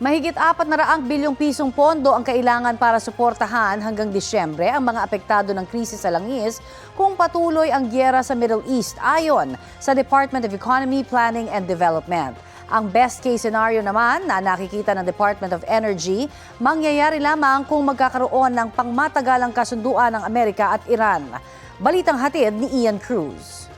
Mahigit 400 bilyong pisong pondo ang kailangan para suportahan hanggang Disyembre ang mga apektado ng krisis sa langis kung patuloy ang gyera sa Middle East ayon sa Department of Economy, Planning and Development. Ang best case scenario naman na nakikita ng Department of Energy, mangyayari lamang kung magkakaroon ng pangmatagalang kasunduan ng Amerika at Iran. Balitang hatid ni Ian Cruz.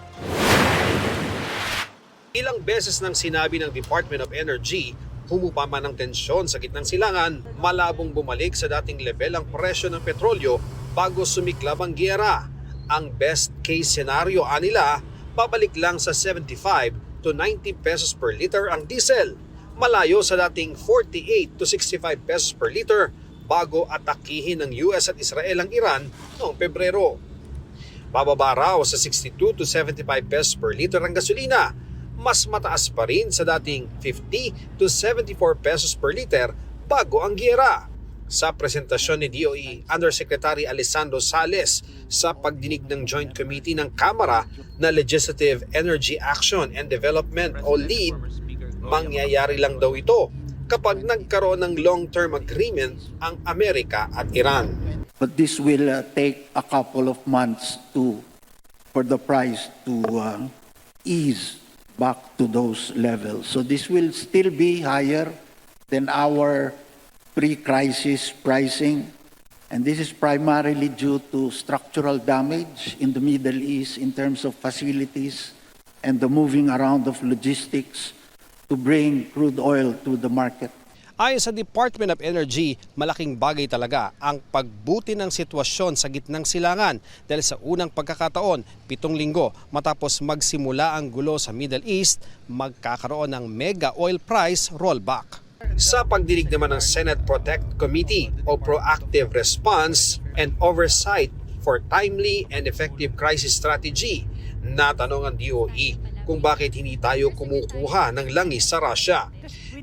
Ilang beses nang sinabi ng Department of Energy, humupa man ang tensyon sa gitnang silangan, malabong bumalik sa dating level ang presyo ng petrolyo bago sumiklab ang giyera. Ang best case scenario anila, babalik lang sa 75 to 90 pesos per liter ang diesel. Malayo sa dating 48 to 65 pesos per liter bago atakihin ng US at Israel ang Iran noong Pebrero. Bababa raw sa 62 to 75 pesos per liter ang gasolina. Mas mataas pa rin sa dating 50 to 74 pesos per liter bago ang giyera. Sa presentasyon ni DOE Undersecretary Alessandro Sales sa pagdinig ng Joint Committee ng Kamara na Legislative Energy Action and Development o LEAD, mangyayari lang daw ito kapag nagkaroon ng long-term agreement ang Amerika at Iran. But this will take a couple of months for the price to ease back to those levels. So this will still be higher than our pre-crisis pricing. And this is primarily due to structural damage in the Middle East in terms of facilities and the moving around of logistics to bring crude oil to the market. Ayon sa Department of Energy, malaking bagay talaga ang pagbuti ng sitwasyon sa gitnang silangan dahil sa unang pagkakataon, 7 linggo matapos magsimula ang gulo sa Middle East, magkakaroon ng mega oil price rollback. Sa pagdinig naman ng Senate Protect Committee o Proactive Response and Oversight for Timely and Effective Crisis Strategy, natanong ang DOE kung bakit hindi tayo kumukuha ng langis sa Russia.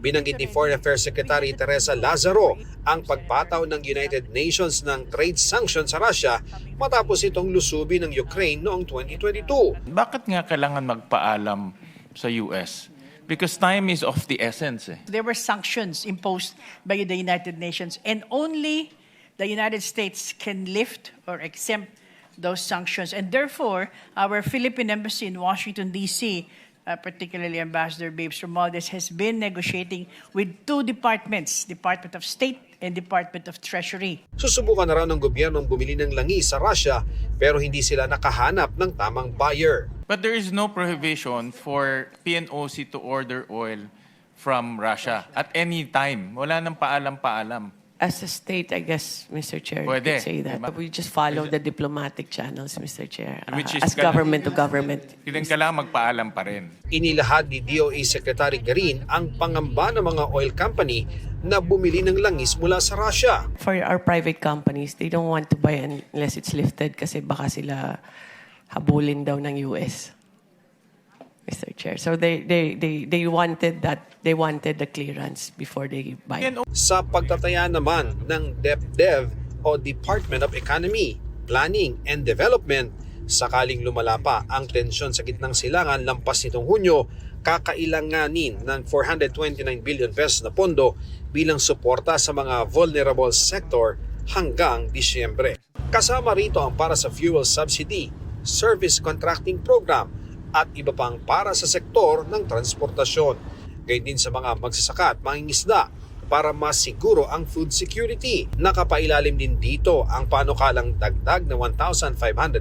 Binanggit ni Foreign Affairs Secretary Teresa Lazaro ang pagpataw ng United Nations ng trade sanctions sa Russia matapos itong lusubin ng Ukraine noong 2022. Bakit nga kailangan magpaalam sa US? Because time is of the essence. There were sanctions imposed by the United Nations and only the United States can lift or exempt those sanctions. And therefore, our Philippine Embassy in Washington, D.C., particularly Ambassador Babes Romualdez, has been negotiating with 2 departments, Department of State and Department of Treasury. Susubukan na raw ng gobyernong bumili ng langis sa Russia pero hindi sila nakahanap ng tamang buyer. But there is no prohibition for PNOC to order oil from Russia at any time. Wala nang paalam-paalam. As a state, I guess, Mr. Chair, you Pwede. could say that. We just follow the diplomatic channels, Mr. Chair, Which is as government to government. Kailangan magpaalam pa rin. Inilahad ni DOE Secretary Garin ang pangamba ng mga oil company na bumili ng langis mula sa Russia. For our private companies, they don't want to buy unless it's lifted kasi baka sila habulin daw ng US, Mr. Chair. So they wanted that. They wanted the clearance before they buy. Sa pagtataya naman ng DepDev o Department of Economy, Planning and Development, sakaling lumala pa ang tensyon sa gitnang silangan lampas nitong Hunyo, kakailanganin ng 429 billion pesos na pondo bilang suporta sa mga vulnerable sector hanggang Disyembre. Kasama rito ang para sa fuel subsidy, service contracting program at iba pang para sa sektor ng transportasyon. Gayun din sa mga magsasaka at mangingisda para masiguro ang food security. Nakapailalim din dito ang panukalang dagdag na 1,500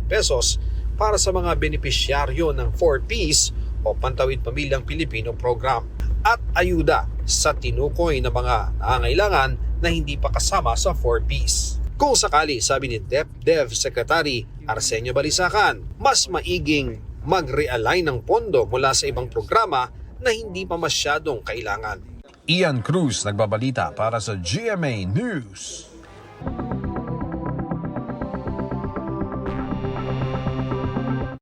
pesos para sa mga benepisyaryo ng 4Ps o Pantawid Pamilyang Pilipino program at ayuda sa tinukoy na mga nangangailangan na hindi pa kasama sa 4Ps. Kung sakali, sabi ni DepDev Secretary Arsenio Balisacan, mas maiging mag-realign ng pondo mula sa ibang programa na hindi pa masyadong kailangan. Ian Cruz nagbabalita para sa GMA News.